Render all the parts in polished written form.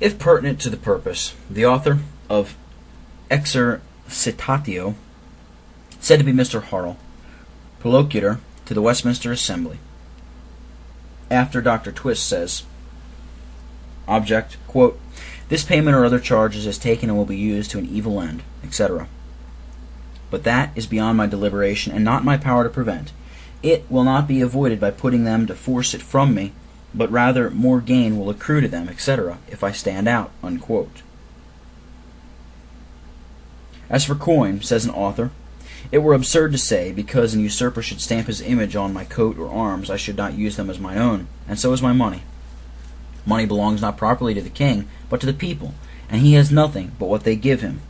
If pertinent to the purpose, the author of Exercitatio, said to be Mr. Harrell, Prolocutor to the Westminster Assembly, after Dr. Twist says, object, quote, "This payment or other charges is taken and will be used to an evil end," etc. But that is beyond my deliberation and not my power to prevent. It will not be avoided by putting them to force it from me, but rather more gain will accrue to them, etc., if I stand out, unquote. As for coin, says an author, it were absurd to say, because an usurper should stamp his image on my coat or arms, I should not use them as my own, and so is my money. Money belongs not properly to the king, but to the people, and he has nothing but what they give him.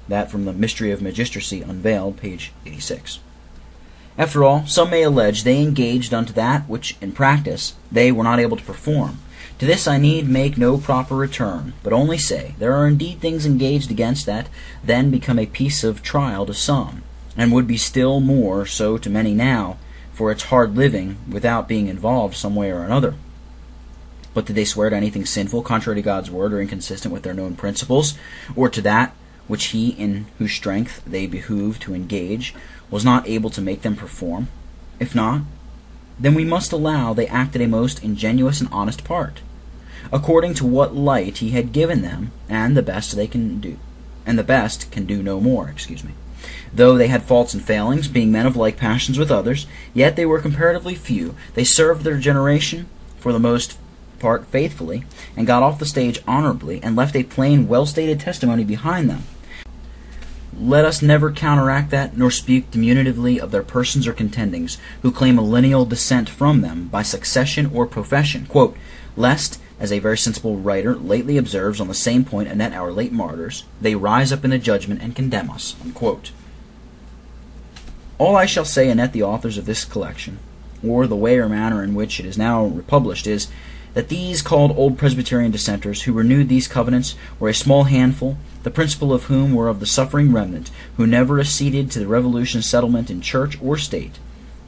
That from the Mystery of Magistracy Unveiled, page 86. After all, some may allege they engaged unto that which in practice they were not able to perform. To this I need make no proper return, but only say, there are indeed things engaged against that then become a piece of trial to some, and would be still more so to many now, for its hard living, without being involved some way or another. But did they swear to anything sinful, contrary to God's word, or inconsistent with their known principles, or to that which he in whose strength they behoved to engage was not able to make them perform? If not, then we must allow they acted a most ingenuous and honest part, according to what light he had given them, and the best they can do, and the best can do no more, Though they had faults and failings, being men of like passions with others, yet they were comparatively few. They served their generation, for the most part faithfully, and got off the stage honorably, and left a plain, well-stated testimony behind them. Let us never counteract that, nor speak diminutively of their persons or contendings, who claim a lineal descent from them, by succession or profession, quote, lest, as a very sensible writer lately observes on the same point anent our late martyrs, they rise up in the judgment and condemn us, unquote. All I shall say anent the authors of this collection, or the way or manner in which it is now republished, is that these called old Presbyterian dissenters who renewed these covenants were a small handful, the principal of whom were of the suffering remnant, who never acceded to the Revolution's settlement in church or state.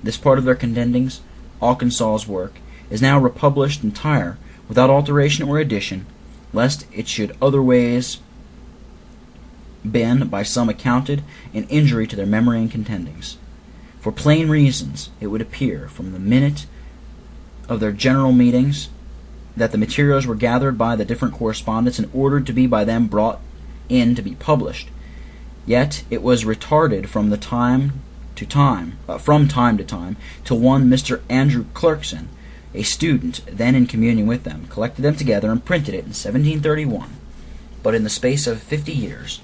This part of their contendings, Arkansas's work, is now republished entire, without alteration or addition, lest it should otherways been by some accounted an injury to their memory and contendings. For plain reasons, it would appear from the minute of their general meetings that the materials were gathered by the different correspondents and ordered to be by them brought in to be published. Yet it was retarded from time to time till one Mr. Andrew Clarkson, a student then in communion with them, collected them together and printed it in 1731. But in the space of 50 years,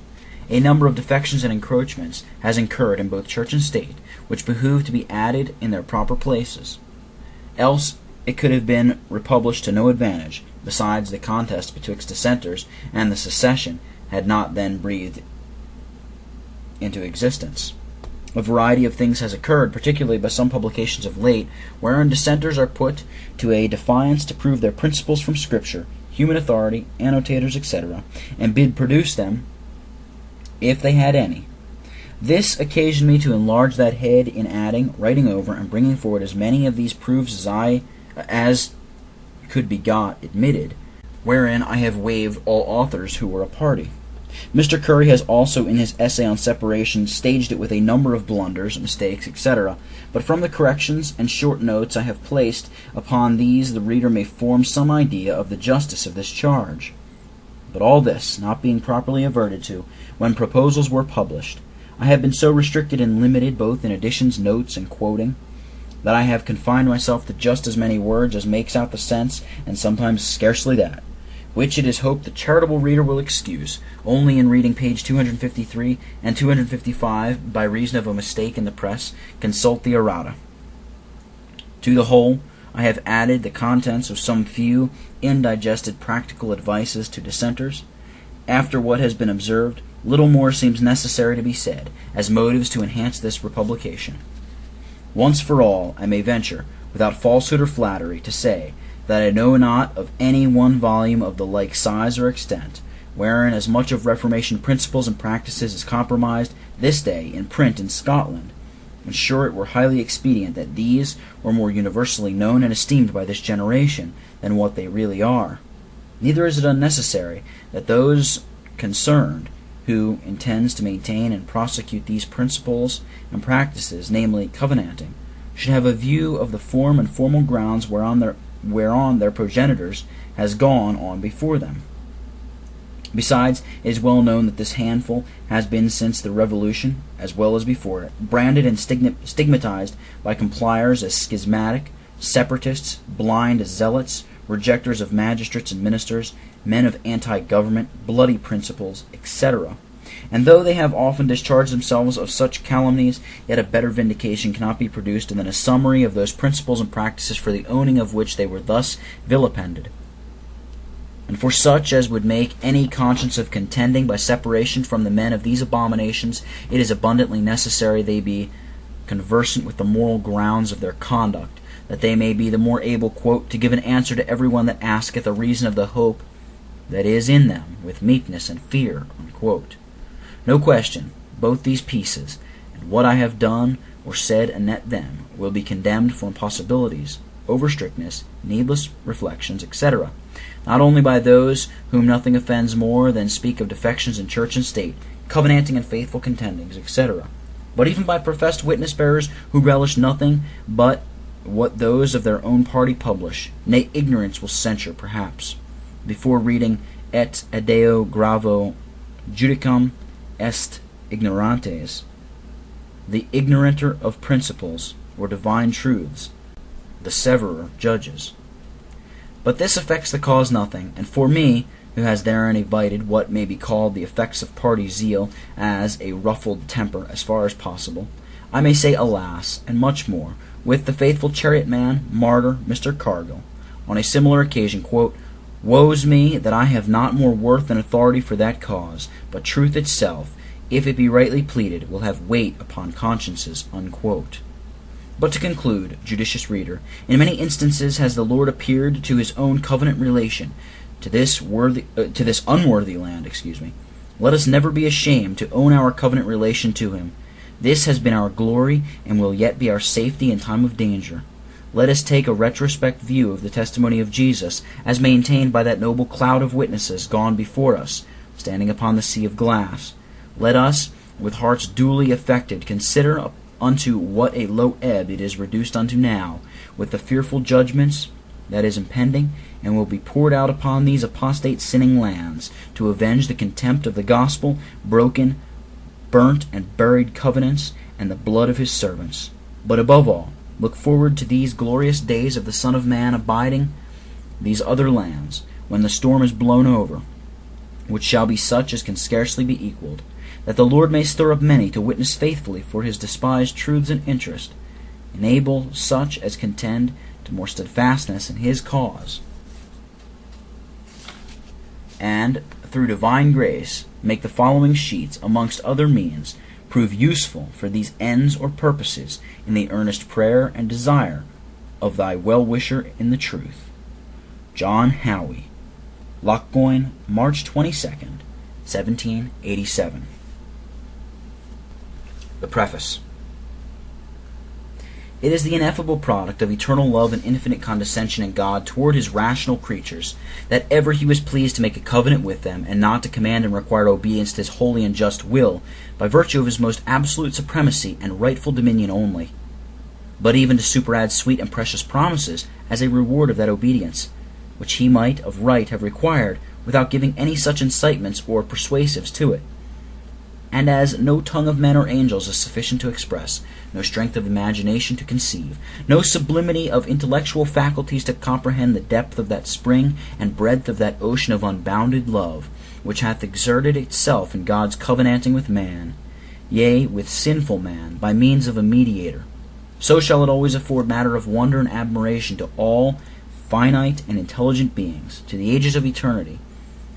a number of defections and encroachments has incurred in both church and state, which behoved to be added in their proper places. Else it could have been republished to no advantage, besides the contest betwixt dissenters and the secession had not then breathed into existence. A variety of things has occurred, particularly by some publications of late, wherein dissenters are put to a defiance to prove their principles from Scripture, human authority, annotators, etc., and bid produce them, if they had any. This occasioned me to enlarge that head in adding, writing over, and bringing forward as many of these proofs as could be got admitted, wherein I have waived all authors who were a party. Mr. Curry has also in his essay on separation staged it with a number of blunders, mistakes, etc., but from the corrections and short notes I have placed upon these the reader may form some idea of the justice of this charge. But all this not being properly adverted to, when proposals were published, I have been so restricted and limited both in additions, notes, and quoting, that I have confined myself to just as many words as makes out the sense, and sometimes scarcely that, which it is hoped the charitable reader will excuse, only in reading page 253 and 255, by reason of a mistake in the press, consult the errata. To the whole, I have added the contents of some few indigested practical advices to dissenters. After what has been observed, little more seems necessary to be said, as motives to enhance this republication. Once for all, I may venture, without falsehood or flattery, to say that I know not of any one volume of the like size or extent, wherein as much of Reformation principles and practices is compromised this day in print in Scotland. And sure it were highly expedient that these were more universally known and esteemed by this generation than what they really are. Neither is it unnecessary that those concerned who intends to maintain and prosecute these principles and practices, namely covenanting, should have a view of the form and formal grounds whereon their progenitors has gone on before them. Besides, it is well known that this handful has been since the Revolution, as well as before it, branded and stigmatized by compliers as schismatic, separatists, blind as zealots, rejectors of magistrates and ministers, men of anti-government, bloody principles, etc. And though they have often discharged themselves of such calumnies, yet a better vindication cannot be produced than a summary of those principles and practices for the owning of which they were thus vilipended. And for such as would make any conscience of contending by separation from the men of these abominations, it is abundantly necessary they be conversant with the moral grounds of their conduct, that they may be the more able, quote, to give an answer to every one that asketh a reason of the hope that is in them, with meekness and fear, unquote. No question, both these pieces, and what I have done or said anent them, will be condemned for impossibilities, over-strictness, needless reflections, etc., not only by those whom nothing offends more than speak of defections in church and state, covenanting and faithful contendings, etc., but even by professed witness-bearers who relish nothing but what those of their own party publish, nay, ignorance will censure, perhaps, before reading et adeo gravo judicam est ignorantes, the ignoranter of principles or divine truths, the severer judges. But this affects the cause nothing, and for me, who has therein evited what may be called the effects of party zeal as a ruffled temper as far as possible, I may say alas, and much more, with the faithful chariot man, martyr, Mr. Cargill, on a similar occasion, quote, woe's me that I have not more worth and authority for that cause, but truth itself, if it be rightly pleaded, will have weight upon consciences, unquote. But to conclude, judicious reader, in many instances has the Lord appeared to his own covenant relation to this unworthy land. Let us never be ashamed to own our covenant relation to him. This has been our glory, and will yet be our safety in time of danger. Let us take a retrospect view of the testimony of Jesus, as maintained by that noble cloud of witnesses gone before us, standing upon the sea of glass. Let us, with hearts duly affected, consider unto what a low ebb it is reduced unto now, with the fearful judgments that is impending, and will be poured out upon these apostate sinning lands, to avenge the contempt of the gospel, broken, burnt, and buried covenants, and the blood of his servants. But above all, look forward to these glorious days of the Son of Man abiding these other lands, when the storm is blown over, which shall be such as can scarcely be equaled, that the Lord may stir up many to witness faithfully for his despised truths and interest, enable such as contend to more steadfastness in his cause, and, through divine grace, make the following sheets, amongst other means, prove useful for these ends or purposes in the earnest prayer and desire of thy well-wisher in the truth. John Howie, Lochgoin, March 22nd, 1787. The Preface. It is the ineffable product of eternal love and infinite condescension in God toward his rational creatures, that ever he was pleased to make a covenant with them, and not to command and require obedience to his holy and just will, by virtue of his most absolute supremacy and rightful dominion only, but even to superadd sweet and precious promises as a reward of that obedience, which he might of right have required, without giving any such incitements or persuasives to it. And as no tongue of men or angels is sufficient to express, no strength of imagination to conceive, no sublimity of intellectual faculties to comprehend the depth of that spring and breadth of that ocean of unbounded love, which hath exerted itself in God's covenanting with man, yea, with sinful man, by means of a mediator, so shall it always afford matter of wonder and admiration to all finite and intelligent beings, to the ages of eternity,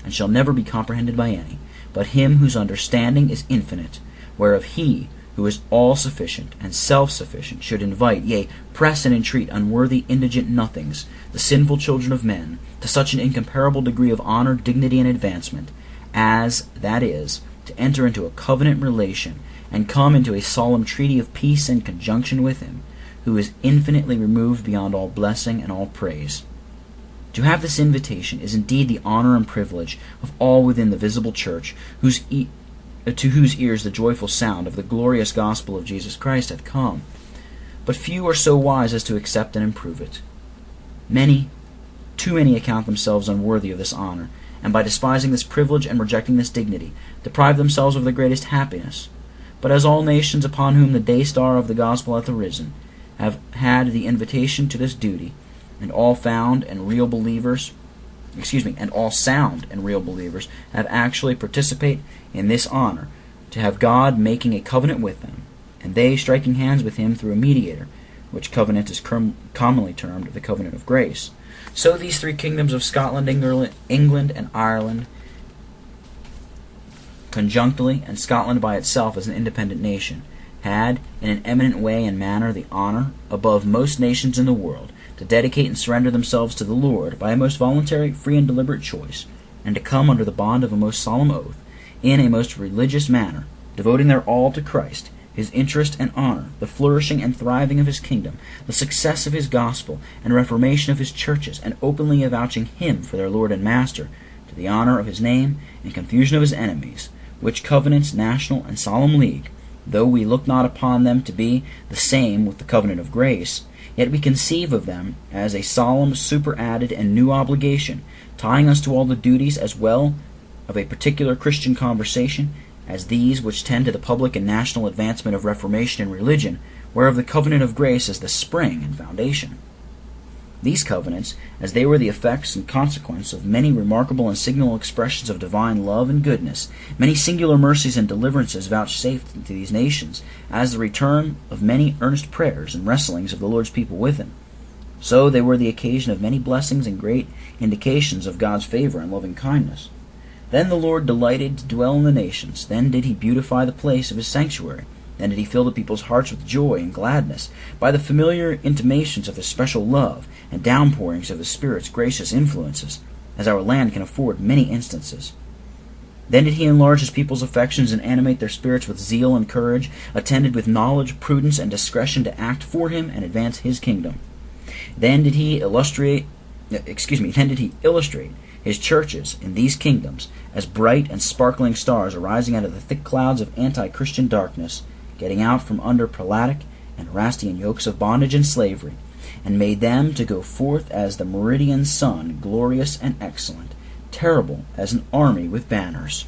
and shall never be comprehended by any, but him whose understanding is infinite, whereof he, who is all-sufficient and self-sufficient, should invite, yea, press and entreat unworthy indigent nothings, the sinful children of men, to such an incomparable degree of honor, dignity, and advancement, as, that is, to enter into a covenant relation, and come into a solemn treaty of peace and conjunction with him, who is infinitely removed beyond all blessing and all praise. To have this invitation is indeed the honor and privilege of all within the visible church, to whose ears the joyful sound of the glorious gospel of Jesus Christ hath come. But few are so wise as to accept and improve it. Many, too many, account themselves unworthy of this honor, and by despising this privilege and rejecting this dignity, deprive themselves of the greatest happiness. But as all nations upon whom the day star of the gospel hath arisen have had the invitation to this duty, and all sound and real believers have actually participate in this honor, to have God making a covenant with them, and they striking hands with him through a mediator, which covenant is commonly termed the covenant of grace. So these three kingdoms of Scotland, England, and Ireland, conjunctly, and Scotland by itself as an independent nation, had, in an eminent way and manner, the honor, above most nations in the world, to dedicate and surrender themselves to the Lord by a most voluntary, free, and deliberate choice, and to come under the bond of a most solemn oath, in a most religious manner, devoting their all to Christ, his interest and honor, the flourishing and thriving of his kingdom, the success of his gospel, and reformation of his churches, and openly avouching him for their Lord and Master, to the honor of his name and confusion of his enemies, which covenants, national and solemn league, though we look not upon them to be the same with the covenant of grace, yet we conceive of them as a solemn, superadded, and new obligation, tying us to all the duties as well of a particular Christian conversation as these which tend to the public and national advancement of reformation in religion, whereof the covenant of grace is the spring and foundation. These covenants, as they were the effects and consequence of many remarkable and signal expressions of divine love and goodness, many singular mercies and deliverances vouchsafed to these nations, as the return of many earnest prayers and wrestlings of the Lord's people with him, so they were the occasion of many blessings and great indications of God's favor and loving kindness. Then the Lord delighted to dwell in the nations. Then did he beautify the place of his sanctuary. Then did he fill the people's hearts with joy and gladness, by the familiar intimations of his special love, and downpourings of his Spirit's gracious influences, as our land can afford many instances. Then did he enlarge his people's affections and animate their spirits with zeal and courage, attended with knowledge, prudence, and discretion to act for him and advance his kingdom. Then did he illustrate his churches in these kingdoms as bright and sparkling stars arising out of the thick clouds of anti-Christian darkness, getting out from under prelatic and Erastian yokes of bondage and slavery, and made them to go forth as the meridian sun, glorious and excellent, terrible as an army with banners.